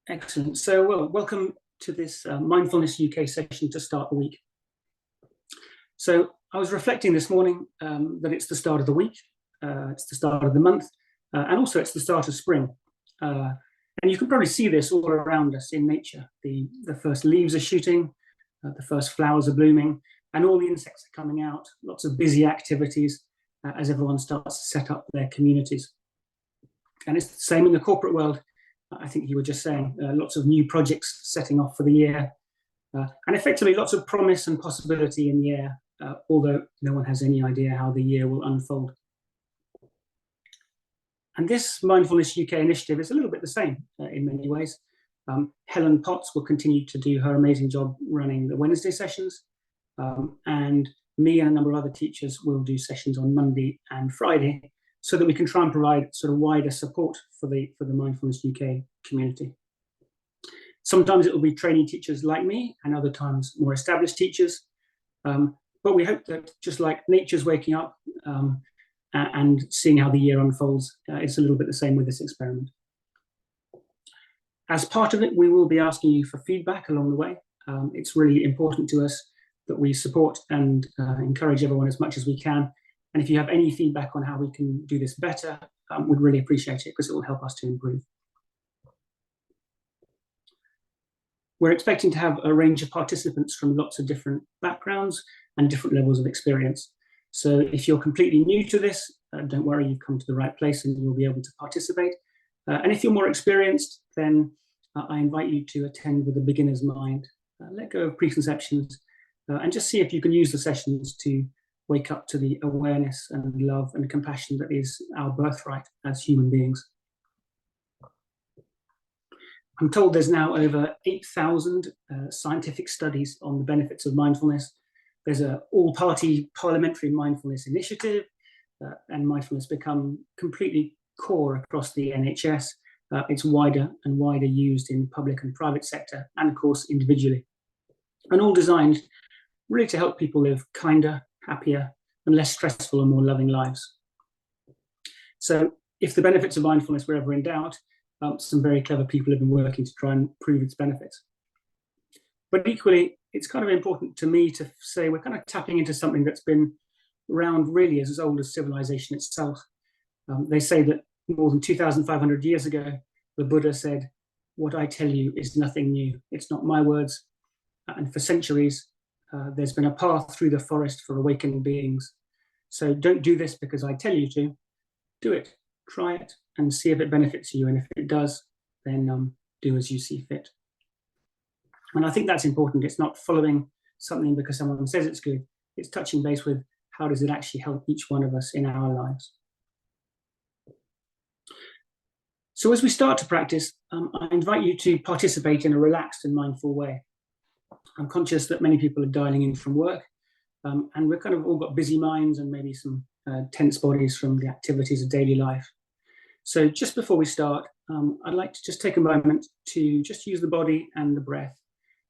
Excellent. So, welcome to this Mindfulness UK session to start the week. So, I was reflecting this morning that it's the start of the week, it's the start of the month, and also it's the start of spring. And you can probably see this all around us in nature. The first leaves are shooting, the first flowers are blooming, and all the insects are coming out. Lots of busy activities as everyone starts to set up their communities. And it's the same in the corporate world. I think you were just saying, lots of new projects setting off for the year, and effectively lots of promise and possibility in the air, although no one has any idea how the year will unfold. And this Mindfulness UK initiative is a little bit the same in many ways. Helen Potts will continue to do her amazing job running the Wednesday sessions, and me and a number of other teachers will do sessions on Monday and Friday, so that we can try and provide sort of wider support for the Mindfulness UK community. Sometimes it will be trainee teachers like me, and other times more established teachers. But we hope that just like nature's waking up and seeing how the year unfolds, it's a little bit the same with this experiment. As part of it, we will be asking you for feedback along the way. It's really important to us that we support and encourage everyone as much as we can. And if you have any feedback on how we can do this better, we'd really appreciate it, because it will help us to improve. We're expecting to have a range of participants from lots of different backgrounds and different levels of experience. So if you're completely new to this, don't worry, you've come to the right place and you'll be able to participate. And if you're more experienced, then I invite you to attend with a beginner's mind. Let go of preconceptions and just see if you can use the sessions to wake up to the awareness and love and compassion that is our birthright as human beings. I'm told there's now over 8,000 scientific studies on the benefits of mindfulness. There's an all-party parliamentary mindfulness initiative, and mindfulness become completely core across the NHS. It's wider and wider used in public and private sector, and of course individually, and all designed really to help people live kinder, happier, and less stressful and more loving lives. So if the benefits of mindfulness were ever in doubt, some very clever people have been working to try and prove its benefits. But equally, it's kind of important to me to say we're kind of tapping into something that's been around really as old as civilization itself. They say that more than 2,500 years ago, the Buddha said, "What I tell you is nothing new. It's not my words." And for centuries, there's been a path through the forest for awakening beings. So don't do this because I tell you to. Do it, try it, and see if it benefits you. And if it does, then do as you see fit. And I think that's important. It's not following something because someone says it's good. It's touching base with how does it actually help each one of us in our lives. So as we start to practice, I invite you to participate in a relaxed and mindful way. I'm conscious that many people are dialing in from work, and we're kind of all got busy minds and maybe some tense bodies from the activities of daily life. So just before we start, I'd like to just take a moment to just use the body and the breath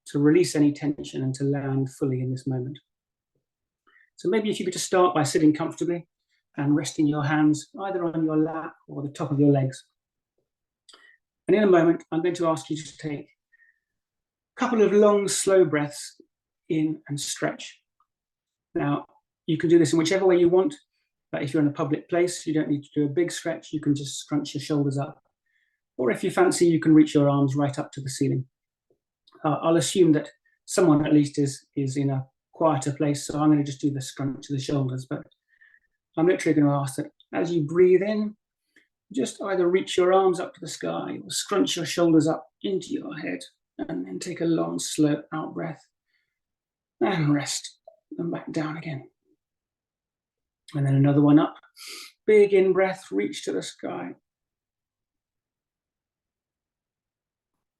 to release any tension and to land fully in this moment. So maybe if you could just start by sitting comfortably and resting your hands either on your lap or the top of your legs. And in a moment, I'm going to ask you to take a couple of long, slow breaths in and stretch. Now, you can do this in whichever way you want. But if you're in a public place, you don't need to do a big stretch. You can just scrunch your shoulders up. Or if you fancy, you can reach your arms right up to the ceiling. I'll assume that someone at least is in a quieter place, so I'm going to just do the scrunch to the shoulders. But I'm literally going to ask that as you breathe in, just either reach your arms up to the sky or scrunch your shoulders up into your head, and then take a long, slow out breath and rest, and back down again. And then another one up. Big in breath, reach to the sky.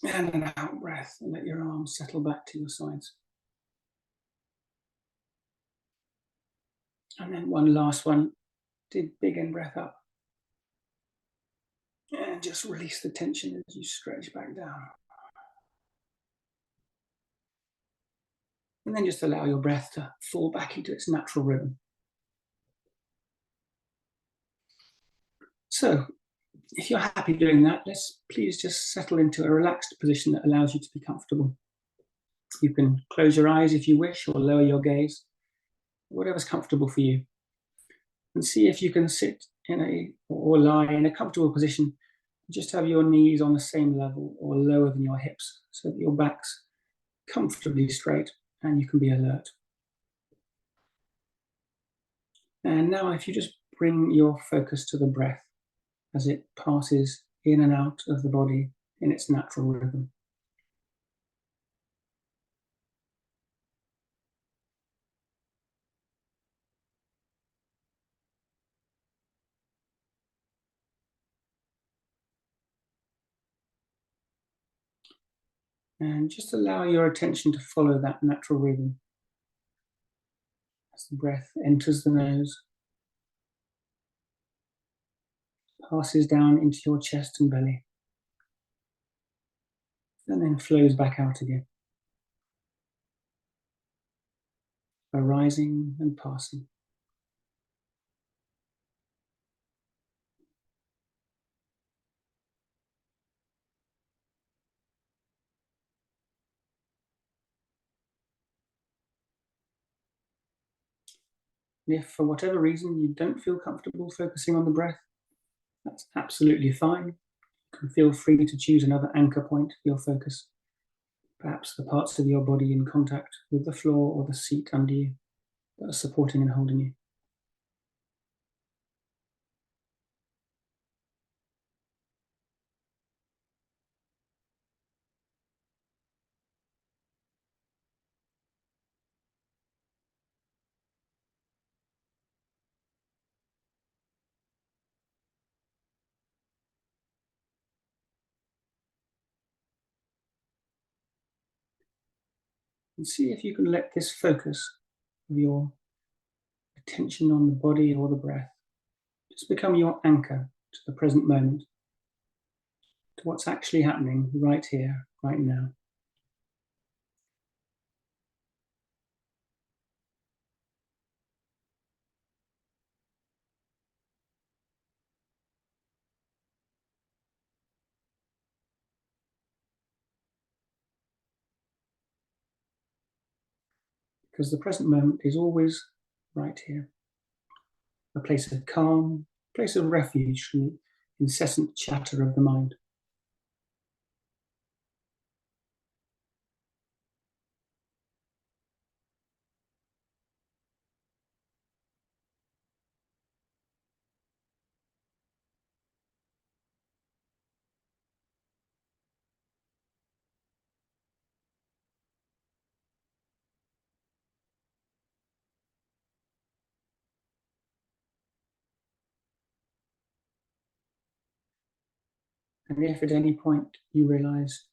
And an out breath, and let your arms settle back to your sides. And then one last one. Big in breath up. And just release the tension as you stretch back down. And then just allow your breath to fall back into its natural rhythm. So, If you're happy doing that, let's please just settle into a relaxed position that allows you to be comfortable. You can close your eyes if you wish, or lower your gaze, whatever's comfortable for you. And see if you can sit or lie in a comfortable position. Just have your knees on the same level or lower than your hips so that your back's comfortably straight and you can be alert. And now if you just bring your focus to the breath as it passes in and out of the body in its natural rhythm. And just allow your attention to follow that natural rhythm as the breath enters the nose, passes down into your chest and belly, and then flows back out again, arising and passing. And if for whatever reason you don't feel comfortable focusing on the breath, that's absolutely fine. You can feel free to choose another anchor point for your focus, perhaps the parts of your body in contact with the floor or the seat under you that are supporting and holding you. And see if you can let this focus of your attention on the body or the breath just become your anchor to the present moment, to what's actually happening right here, right now. Because the present moment is always right here, a place of calm, a place of refuge from the incessant chatter of the mind. And if at any point you realize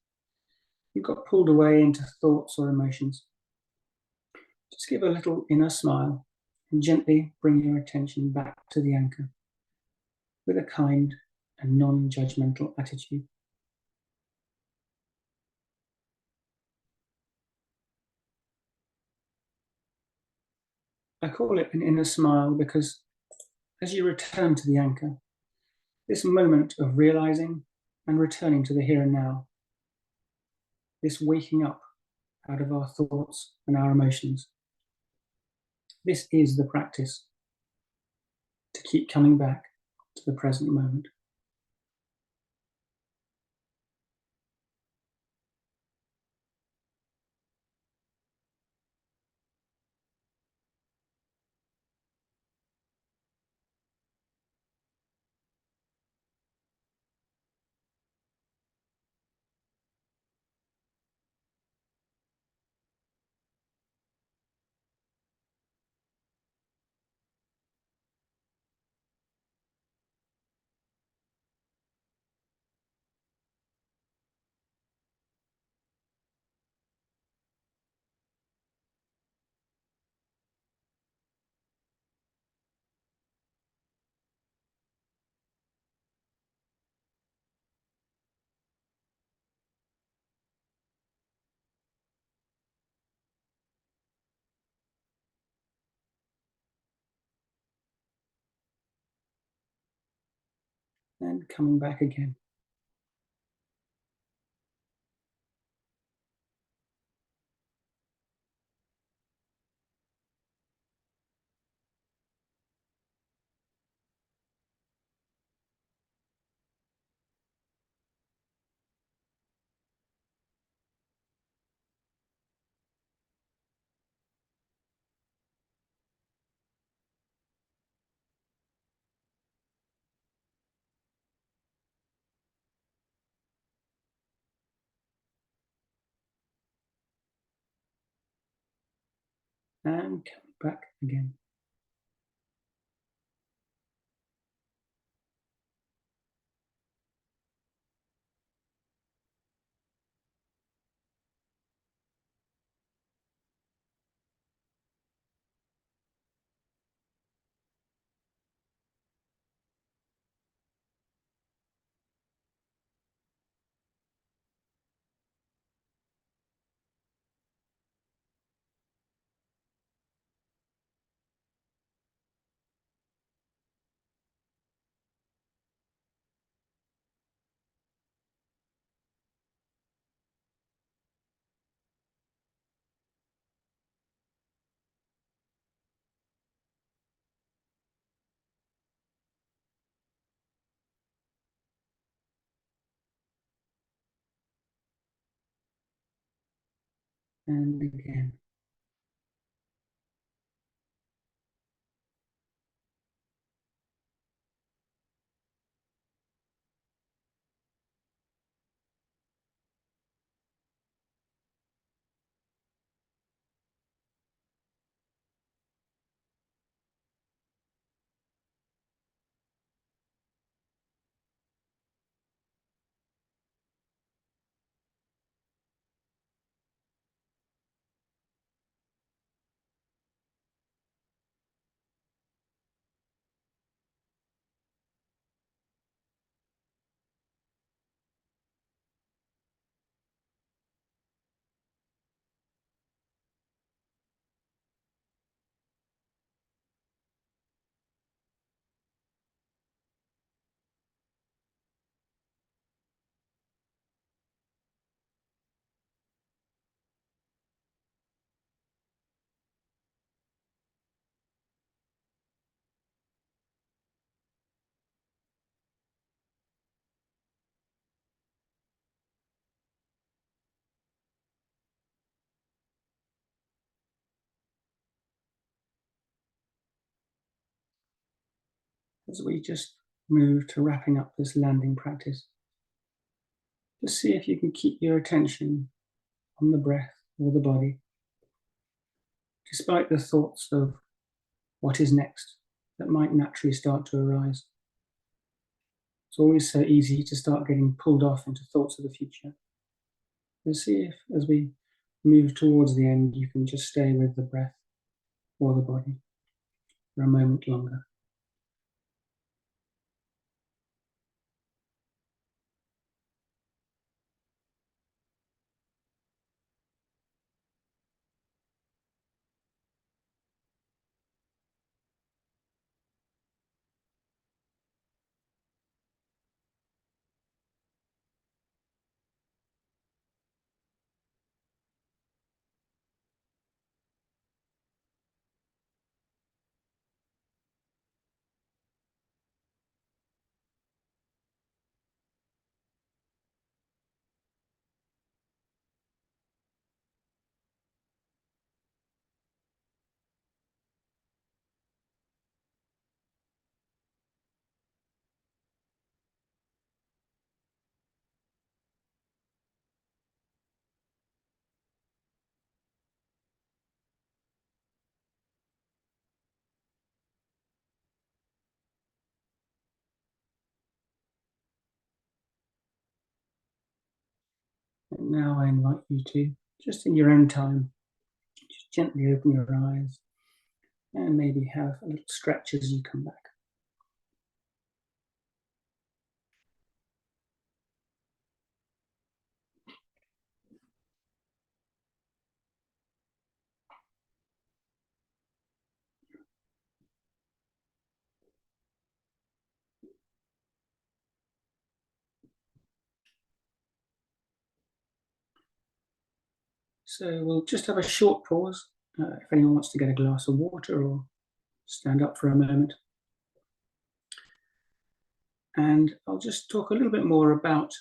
you got pulled away into thoughts or emotions, just give a little inner smile and gently bring your attention back to the anchor with a kind and non-judgmental attitude. I call it an inner smile because as you return to the anchor, this moment of realizing and returning to the here and now, this waking up out of our thoughts and our emotions, this is the practice to keep coming back to the present moment. and coming back again. And coming back again. And again. As we just move to wrapping up this landing practice, just see if you can keep your attention on the breath or the body, despite the thoughts of what is next that might naturally start to arise. It's always so easy to start getting pulled off into thoughts of the future. Let's see if, as we move towards the end, you can just stay with the breath or the body for a moment longer. And now I invite you to, just in your own time, just gently open your eyes and maybe have a little stretch as you come back. So we'll just have a short pause if anyone wants to get a glass of water or stand up for a moment. And I'll just talk a little bit more about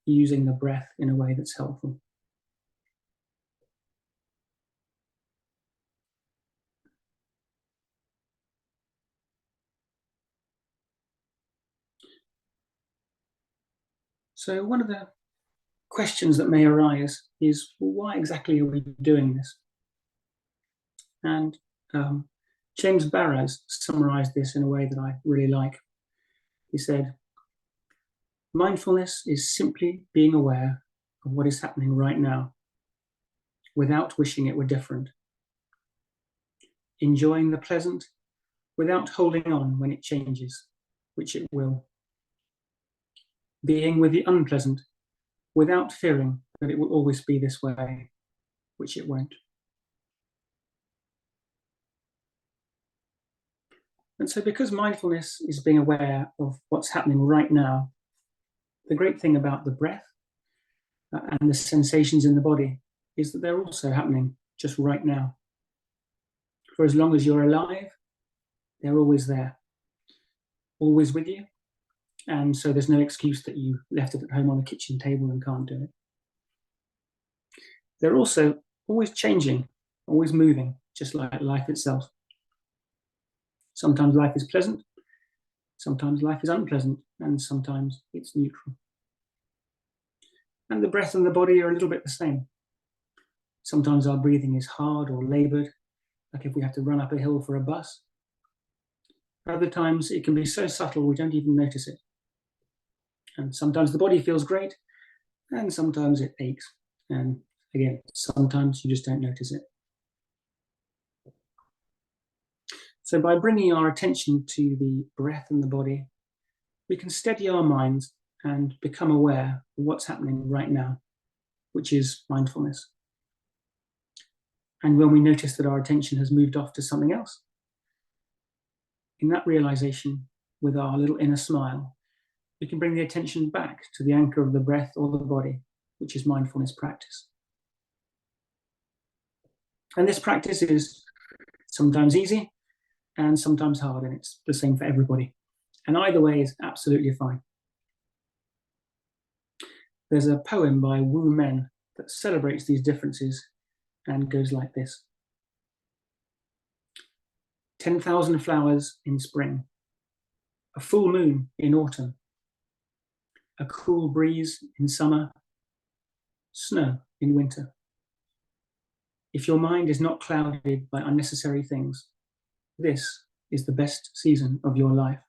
using the breath in a way that's helpful. So one of the questions that may arise is, well, why exactly are we doing this? And James Barrows summarized this in a way that I really like. He said, mindfulness is simply being aware of what is happening right now without wishing it were different. Enjoying the pleasant without holding on when it changes, which it will. Being with the unpleasant without fearing that it will always be this way, which it won't. And so because mindfulness is being aware of what's happening right now, the great thing about the breath and the sensations in the body is that they're also happening just right now. For as long as you're alive, they're always there, always with you. And so there's no excuse that you left it at home on the kitchen table and can't do it. They're also always changing, always moving, just like life itself. Sometimes life is pleasant, sometimes life is unpleasant, and sometimes it's neutral. And the breath and the body are a little bit the same. Sometimes our breathing is hard or labored, like if we have to run up a hill for a bus. Other times it can be so subtle we don't even notice it. And sometimes the body feels great, and sometimes it aches. And again, sometimes you just don't notice it. So by bringing our attention to the breath and the body, we can steady our minds and become aware of what's happening right now, which is mindfulness. And when we notice that our attention has moved off to something else, in that realization, with our little inner smile, we can bring the attention back to the anchor of the breath or the body, which is mindfulness practice. And this practice is sometimes easy and sometimes hard, and it's the same for everybody. And either way is absolutely fine. There's a poem by Wu Men that celebrates these differences and goes like this. 10,000 flowers in spring, a full moon in autumn, a cool breeze in summer, snow in winter. If your mind is not clouded by unnecessary things, this is the best season of your life.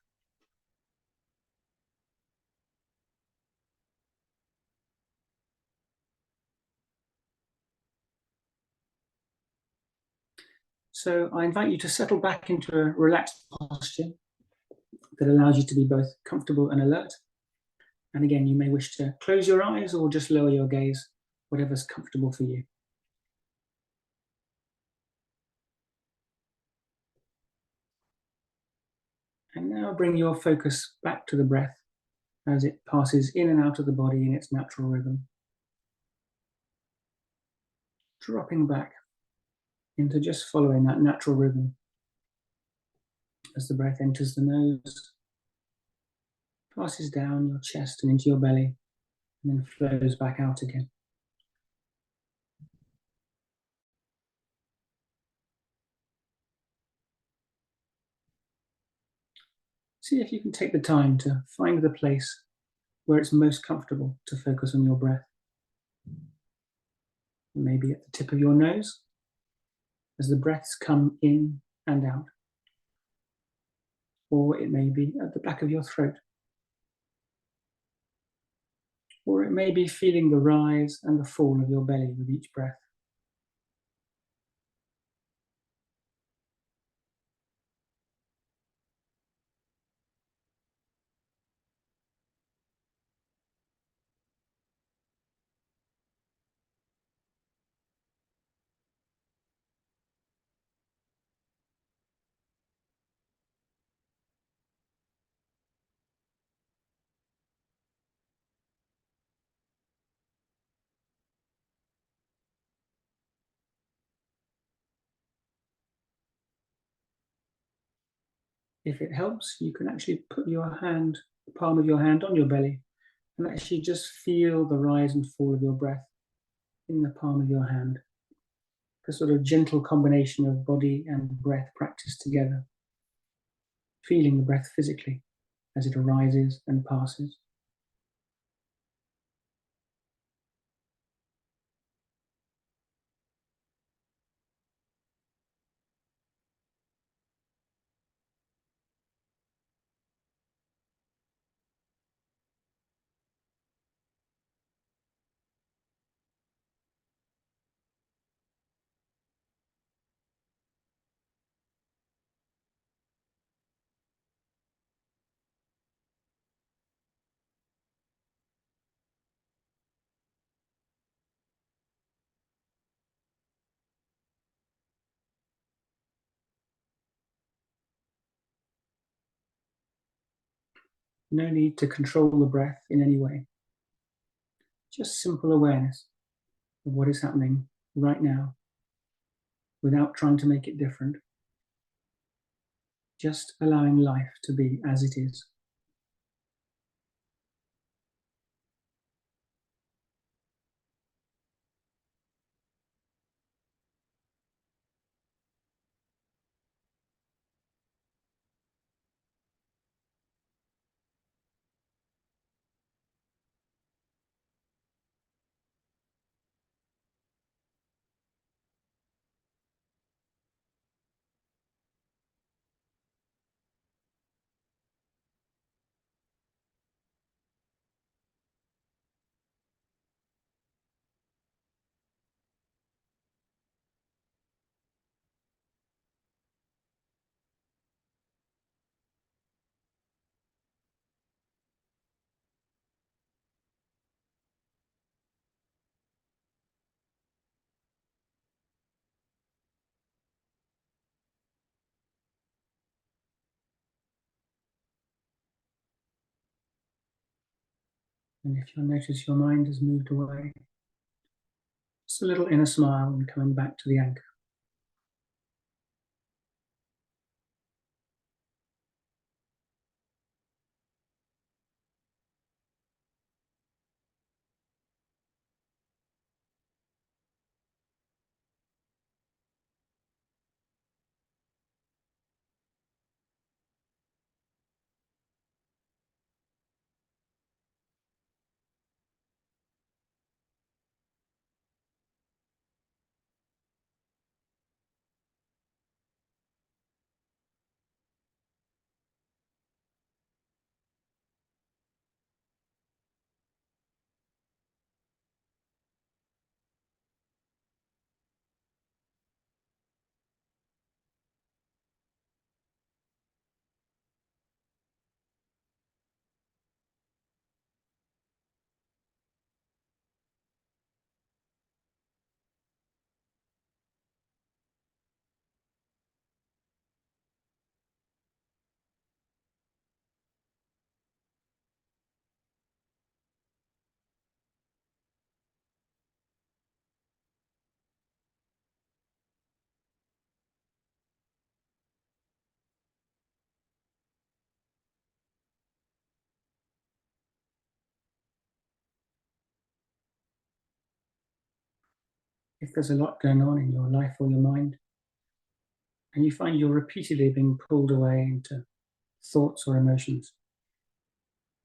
So I invite you to settle back into a relaxed posture that allows you to be both comfortable and alert. And again, you may wish to close your eyes or just lower your gaze, whatever's comfortable for you. And now bring your focus back to the breath as it passes in and out of the body in its natural rhythm. Dropping back into just following that natural rhythm as the breath enters the nose, passes down your chest and into your belly, and then flows back out again. See if you can take the time to find the place where it's most comfortable to focus on your breath. Maybe at the tip of your nose, as the breaths come in and out. Or it may be at the back of your throat. Or it may be feeling the rise and the fall of your belly with each breath. If it helps, you can actually put your hand, the palm of your hand on your belly, and actually just feel the rise and fall of your breath in the palm of your hand. A sort of gentle combination of body and breath practiced together, feeling the breath physically as it arises and passes. No need to control the breath in any way. Just simple awareness of what is happening right now without trying to make it different. Just allowing life to be as it is. And if you notice your mind has moved away, just a little inner smile and coming back to the anchor. If there's a lot going on in your life or your mind, and you find you're repeatedly being pulled away into thoughts or emotions,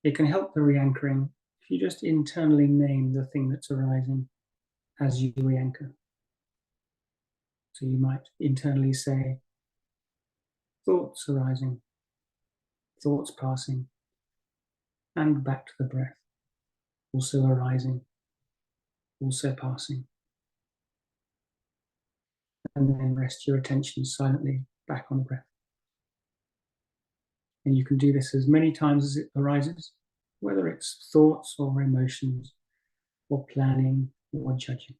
it can help the re-anchoring if you just internally name the thing that's arising as you re-anchor. So you might internally say, thoughts arising, thoughts passing, and back to the breath, also arising, also passing. And then rest your attention silently back on the breath. And you can do this as many times as it arises, whether it's thoughts or emotions, or planning or judging.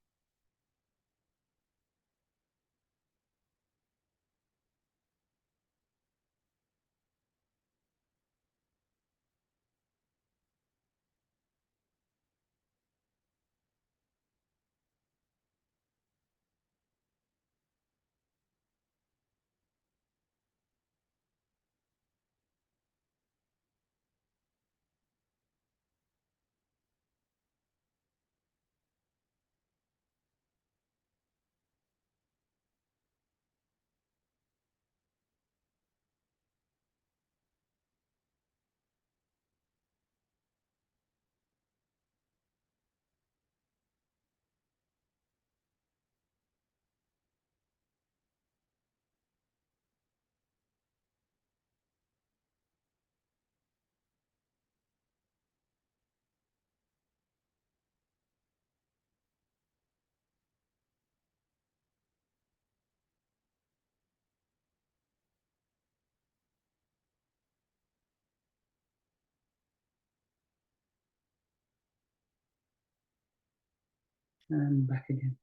and back again.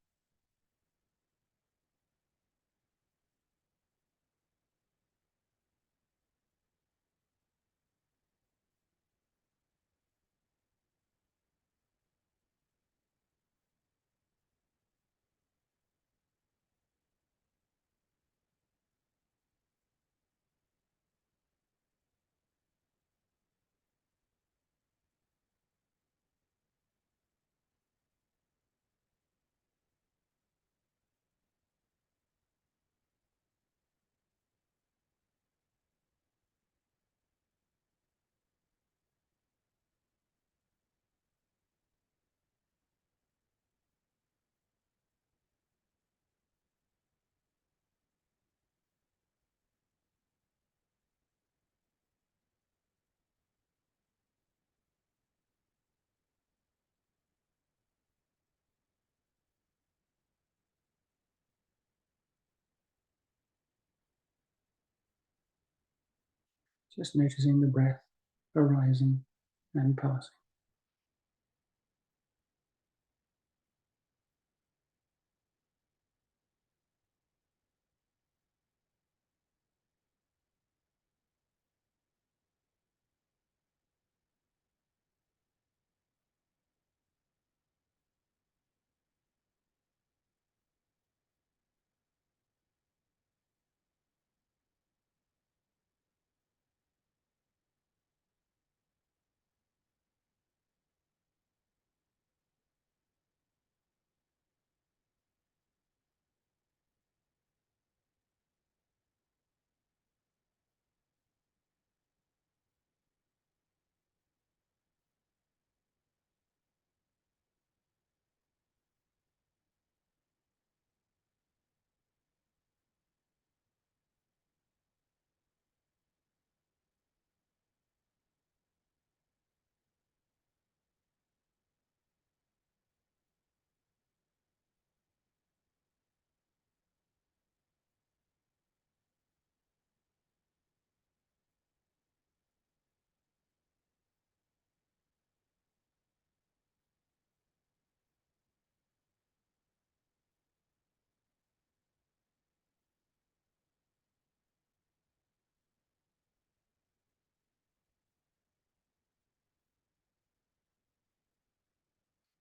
Just noticing the breath arising and passing.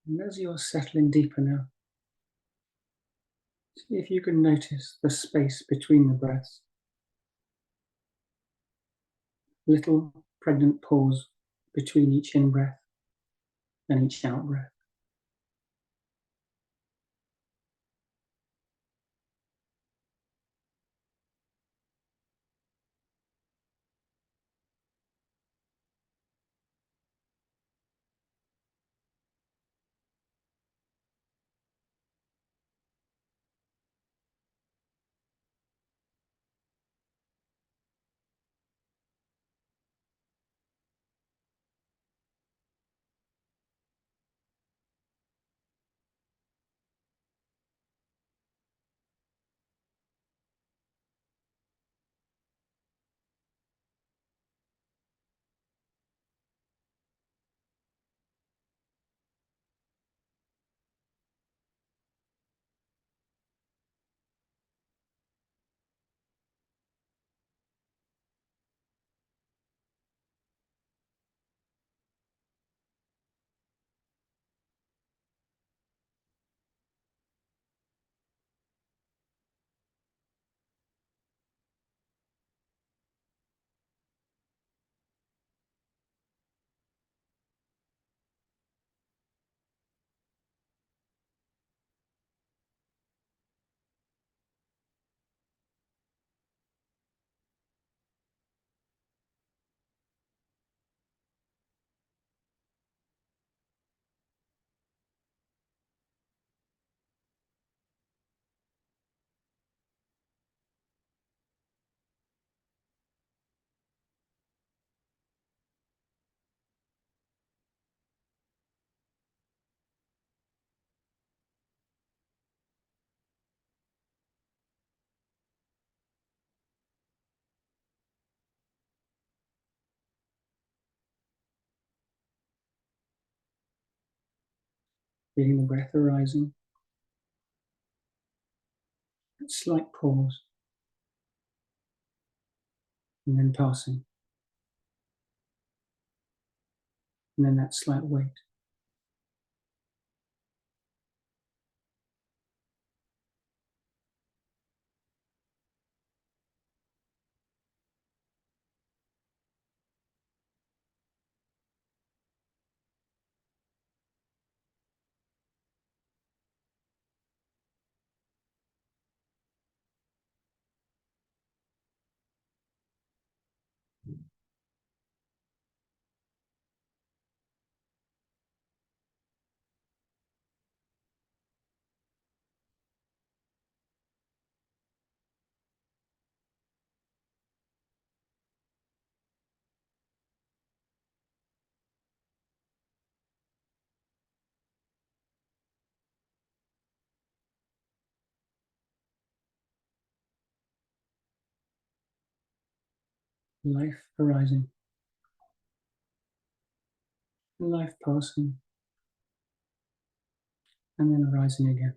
And as you're settling deeper now, see if you can notice the space between the breaths. Little pregnant pause between each in-breath and each out-breath. feeling the breath arising, that slight pause, and then passing, and then that slight wait. Life arising, life passing, and then arising again.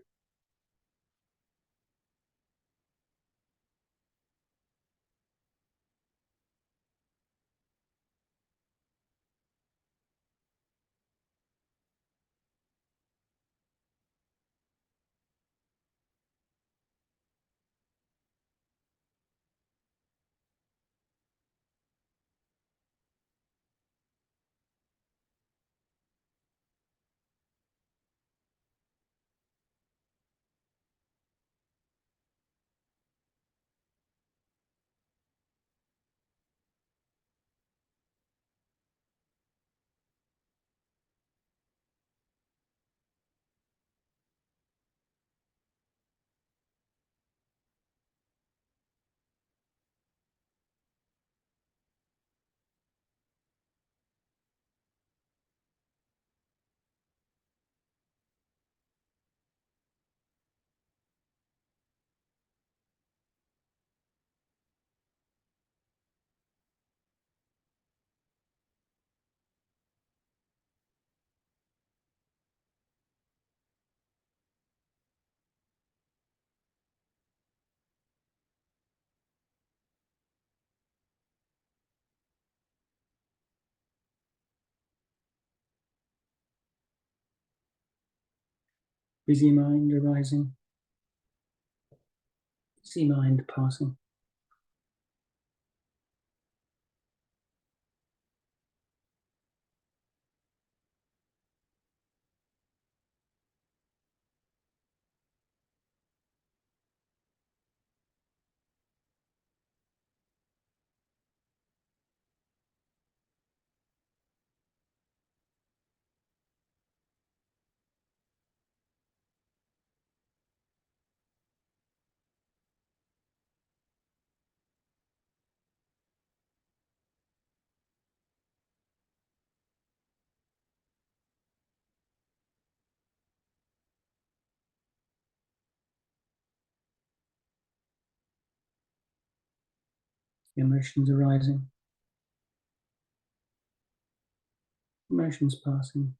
Busy mind arising, busy mind passing. Emotions arising, emotions passing.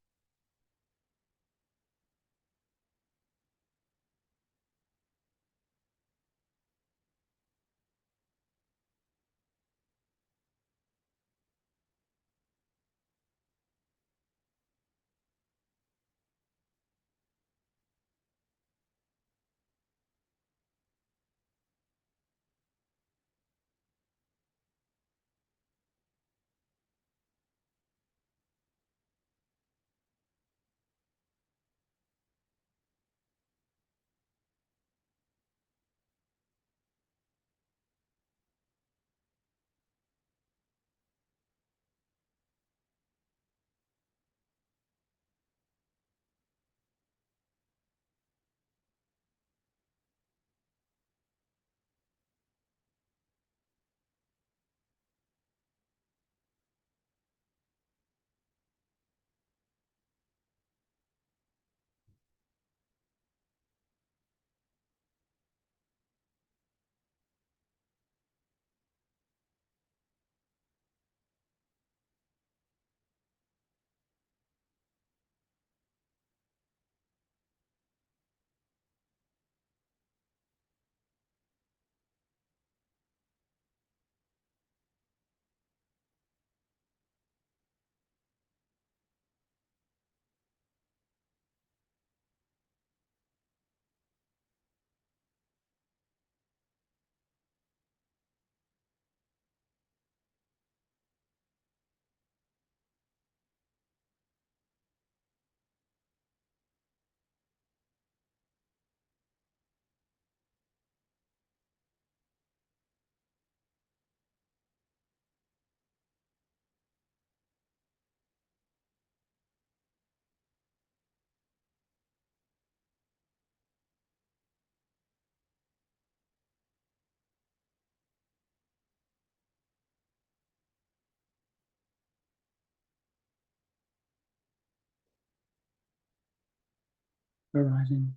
arising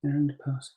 and passing.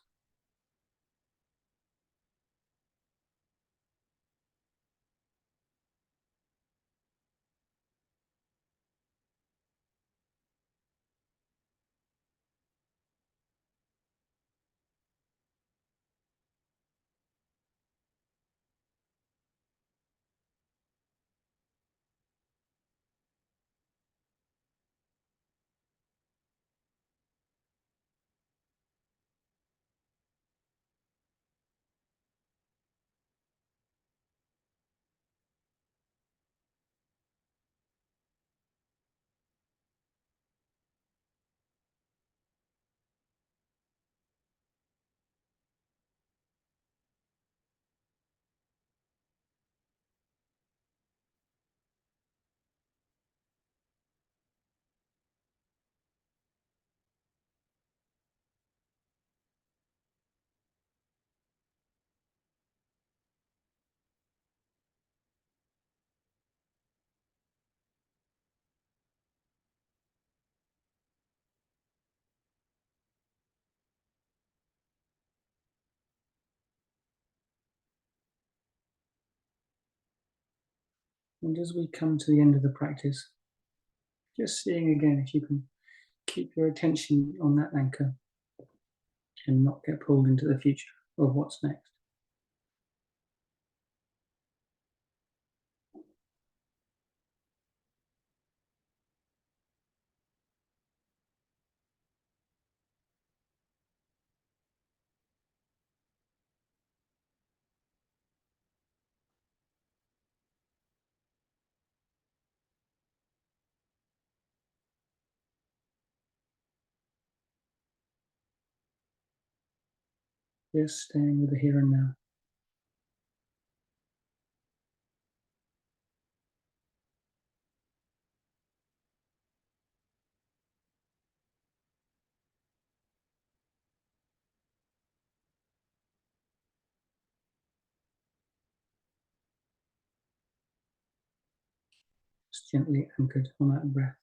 And as we come to the end of the practice, just seeing again if you can keep your attention on that anchor and not get pulled into the future of what's next. Just staying with the here and now. Just gently anchored on that breath.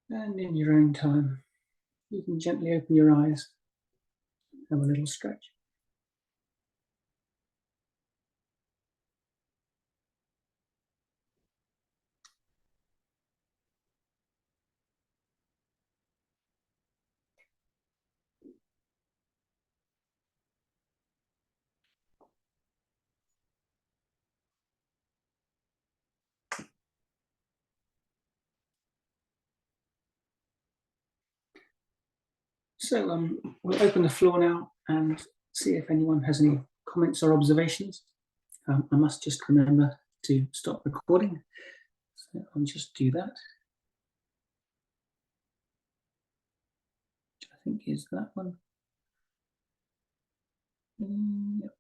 And in your own time, you can gently open your eyes, have a little stretch. So we'll open the floor now and see if anyone has any comments or observations. I must just remember to stop recording. So I'll just do that. Which I think is that one. Yep.